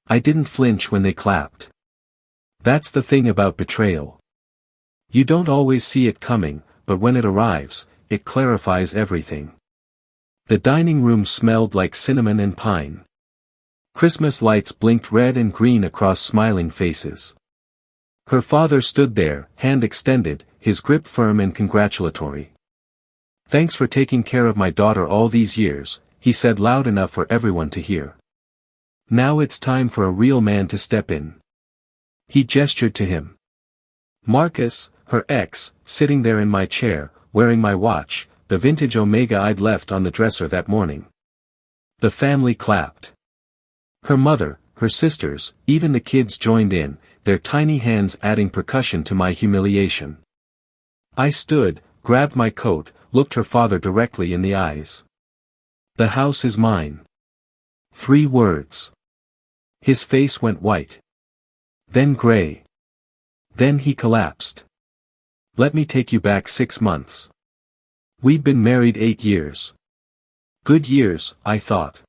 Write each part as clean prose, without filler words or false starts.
I didn't flinch when they clapped. That's the thing about betrayal. You don't always see it coming, but when it arrives, it clarifies everything. The dining room smelled like cinnamon and pine. Christmas lights blinked red and green across smiling faces. Her father stood there, hand extended, his grip firm and congratulatory. "Thanks for taking care of my daughter all these years," he said loud enough for everyone to hear. "Now it's time for a real man to step in." He gestured to him. Marcus, her ex, sitting there in my chair, wearing my watch, the vintage Omega I'd left on the dresser that morning. The family clapped. Her mother, her sisters, even the kids joined in, their tiny hands adding percussion to my humiliation. I stood, grabbed my coat, looked her father directly in the eyes. "The house is mine." 3 words. His face went white. Then gray. Then he collapsed. "Let me take you back 6 months. We'd been married 8 years. Good years, I thought.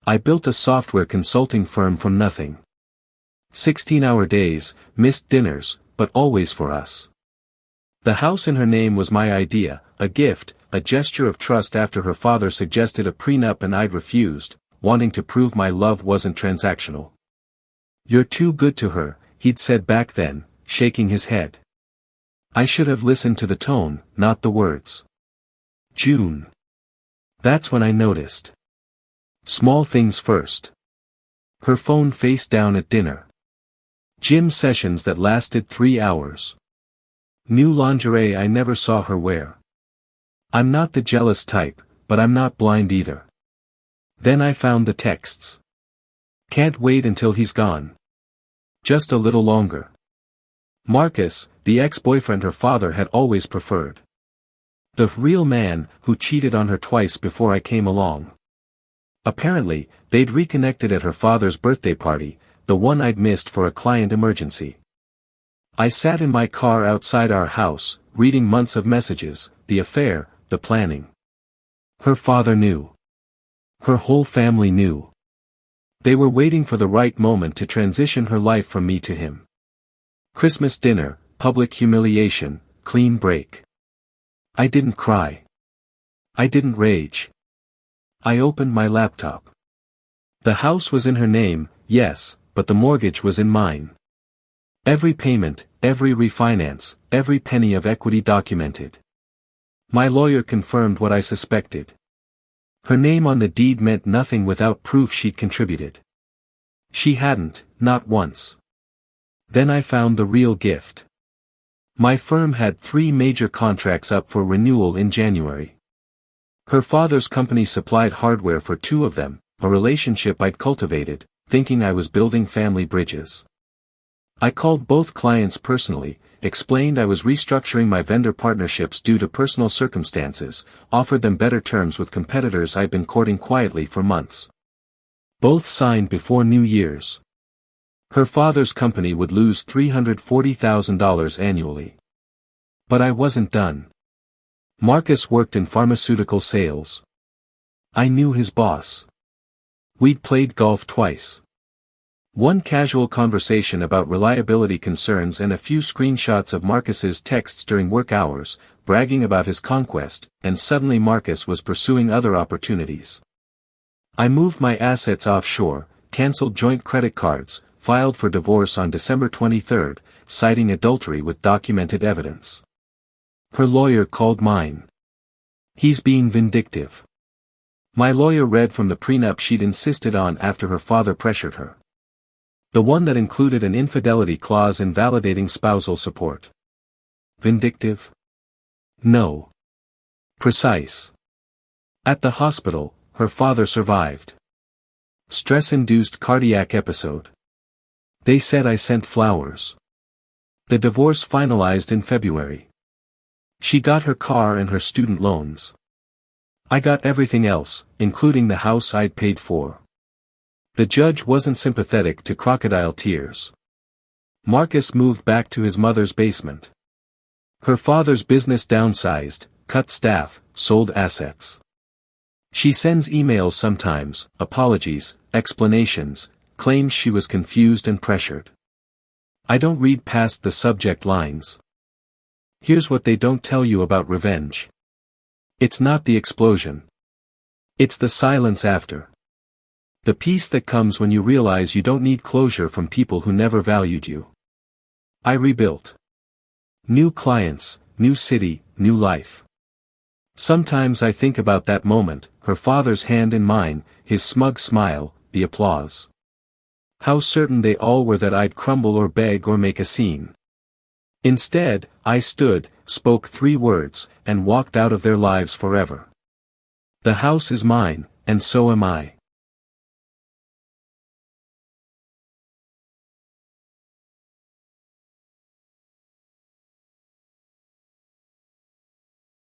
I built a software consulting firm from nothing. 16-hour days, missed dinners, but always for us. The house in her name was my idea, a gift, a gesture of trust after her father suggested a prenup and I'd refused, wanting to prove my love wasn't transactional. "You're too good to her," he'd said back then, shaking his head. I should have listened to the tone, not the words. June. That's when I noticed. Small things first. Her phone face down at dinner. Gym sessions that lasted 3 hours. New lingerie I never saw her wear. I'm not the jealous type, but I'm not blind either. Then I found the texts. "Can't wait until he's gone. Just a little longer." Marcus, the ex-boyfriend her father had always preferred. The real man, who cheated on her twice before I came along. Apparently, they'd reconnected at her father's birthday party, the one I'd missed for a client emergency. I sat in my car outside our house, reading months of messages, the affair, the planning. Her father knew. Her whole family knew. They were waiting for the right moment to transition her life from me to him. Christmas dinner, public humiliation, clean break. I didn't cry. I didn't rage. I opened my laptop. The house was in her name, yes, but the mortgage was in mine. Every payment, every refinance, every penny of equity documented. My lawyer confirmed what I suspected. Her name on the deed meant nothing without proof she'd contributed. She hadn't, not once. Then I found the real gift. My firm had 3 major contracts up for renewal in January. Her father's company supplied hardware for 2 of them, a relationship I'd cultivated, thinking I was building family bridges. I called both clients personally, explained I was restructuring my vendor partnerships due to personal circumstances, offered them better terms with competitors I'd been courting quietly for months. Both signed before New Year's. Her father's company would lose $340,000 annually. But I wasn't done. Marcus worked in pharmaceutical sales. I knew his boss. We'd played golf twice. One casual conversation about reliability concerns and a few screenshots of Marcus's texts during work hours, bragging about his conquest, and suddenly Marcus was pursuing other opportunities. I moved my assets offshore, canceled joint credit cards, filed for divorce on December 23, citing adultery with documented evidence. Her lawyer called mine. He's being vindictive. My lawyer read from the prenup she'd insisted on after her father pressured her. The one that included an infidelity clause invalidating spousal support. Vindictive? No. Precise. At the hospital, her father survived. Stress-induced cardiac episode. They said I sent flowers. The divorce finalized in February. She got her car and her student loans. I got everything else, including the house I'd paid for. The judge wasn't sympathetic to crocodile tears. Marcus moved back to his mother's basement. Her father's business downsized, cut staff, sold assets. She sends emails sometimes, apologies, explanations, claims she was confused and pressured. I don't read past the subject lines. Here's what they don't tell you about revenge. It's not the explosion. It's the silence after. The peace that comes when you realize you don't need closure from people who never valued you. I rebuilt. New clients, new city, new life. Sometimes I think about that moment, her father's hand in mine, his smug smile, the applause. How certain they all were that I'd crumble or beg or make a scene. Instead, I stood, spoke 3 words, and walked out of their lives forever. The house is mine, and so am I.